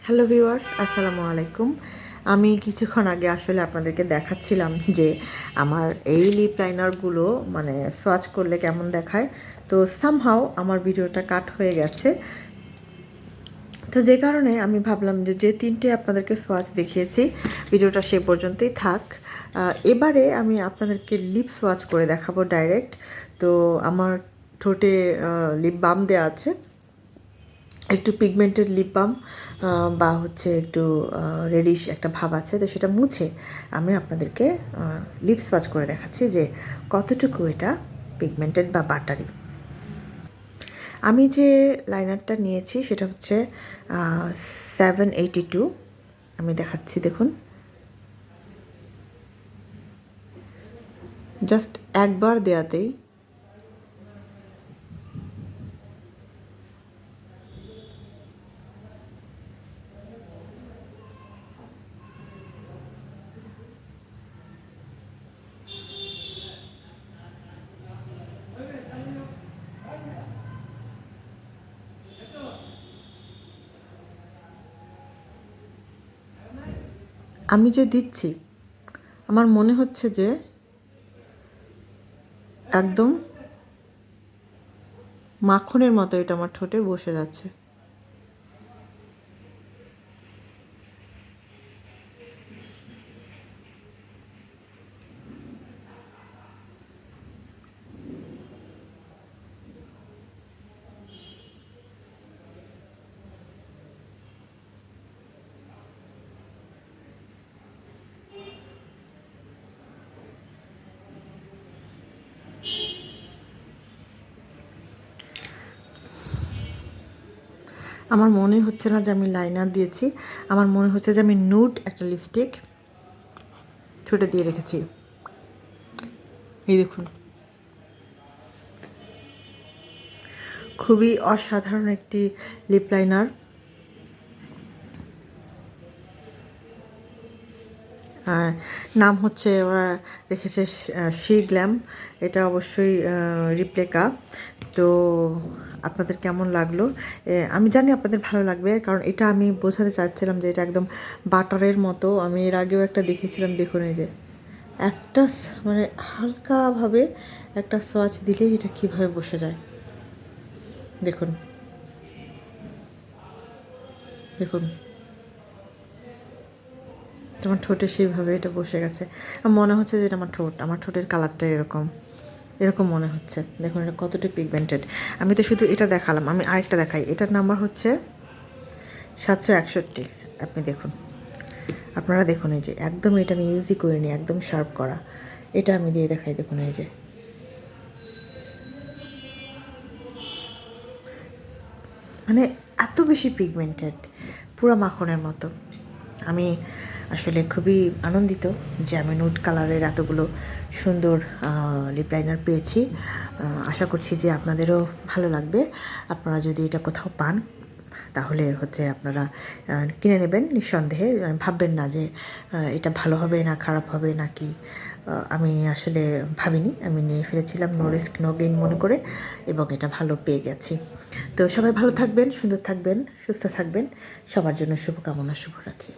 Hello viewers, আসসালামু আলাইকুম। আমি কিছুক্ষণ আগে আসলে আপনাদেরকে দেখাচ্ছিলাম যে আমার এই লিপ লাইনারগুলো মানে সোয়াচ করলে কেমন দেখায়। তো সামহাও আমার ভিডিওটা কাট হয়ে গেছে। তো যে কারণে আমি ভাবলাম যে তিনটে আপনাদেরকে সোয়াচ দেখিয়েছি ভিডিওটা সে পর্যন্তই থাক। এবারে আমি আপনাদেরকে লিপ সোয়াচ করে দেখাবো ডাইরেক্ট। তো আমার ঠোঁটে লিপ বাম দেওয়া আছে, একটু পিগমেন্টেড লিপ বাম বা হচ্ছে একটু রেডিশ একটা ভাব আছে। তো সেটা মুছে আমি আপনাদেরকে লিপ সোয়াচ করে দেখাচ্ছি যে কতটুকু এটা পিগমেন্টেড বা বাটারি। আমি যে লাইনারটা নিয়েছি সেটা হচ্ছে 782। আমি দেখাচ্ছি, দেখুন, জাস্ট একবার দেয়াতেই আমি যে দিচ্ছি আমার মনে হচ্ছে যে একদম মাখনের মতো এটা আমার ঠোঁটে বসে যাচ্ছে। আমার মনে হচ্ছে না যে আমি লাইনার দিয়েছি, আমার মনে হচ্ছে যে আমি নুড একটা লিপস্টিক ঠোঁটে দিয়ে রেখেছি। এই দেখুন, খুবই অসাধারণ একটি লিপ লাইনার। আর নাম হচ্ছে, ওরা রেখেছে শি গ্ল্যাম। এটা অবশ্যই রিপ্লেকা। তো আপনাদের কেমন লাগলো? আমি জানি আপনাদের ভালো লাগবে, কারণ এটা আমি বোঝাতে চাচ্ছিলাম যে এটা একদম বাটারের মতো। আমি এর আগেও একটা দেখেছিলাম, দেখুন এই যে একটা মানে হালকাভাবে একটা সোয়াচ দিলেই এটা কীভাবে বসে যায়। দেখুন দেখুন, আমার ঠোঁটে সেইভাবে এটা বসে গেছে। মনে হচ্ছে যে এটা আমার ঠোঁটের কালারটা এরকম এরকম মনে হচ্ছে। দেখুন এটা কতটা পিগমেন্টেড। আমি তো শুধু এটা দেখালাম, আমি আরেকটা দেখাই। এটার নাম্বার হচ্ছে 761। আপনি দেখুন, আপনারা দেখুন, এই যে একদম এটা আমি ইউজই করিনি, একদম শার্প করা। এটা আমি দিয়ে দেখাই, দেখুন এই যে মানে এত বেশি পিগমেন্টেড, পুরো মাখনের মতো। আমি আসলে খুবই আনন্দিত যে আমি নুড কালারের এতগুলো সুন্দর লিপ লাইনার পেয়েছি। আশা করছি যে আপনাদেরও ভালো লাগবে। আপনারা যদি এটা কোথাও পান তাহলে হচ্ছে আপনারা কিনে নেবেন নিঃসন্দেহে। ভাববেন না যে এটা ভালো হবে না খারাপ হবে নাকি। আমি আসলে ভাবিনি, আমি নিয়ে ফেলেছিলাম নো রিস্ক নো গেইন মনে করে, এবং এটা ভালো পেয়ে গেছি। তো সবাই ভালো থাকবেন, সুন্দর থাকবেন, সুস্থ থাকবেন। সবার জন্য শুভকামনা, শুভরাত্রি।